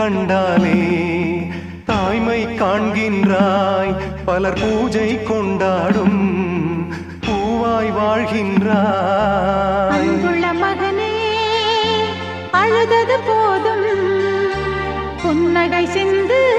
கண்டாலே தாய்மை காண்கின்றாய் பலர் பூஜை கொண்டாடும் பூவாய் வாழ்கின்றாய் அன்புள்ள மகனே அழுதது போதும் புன்னகை சிந்து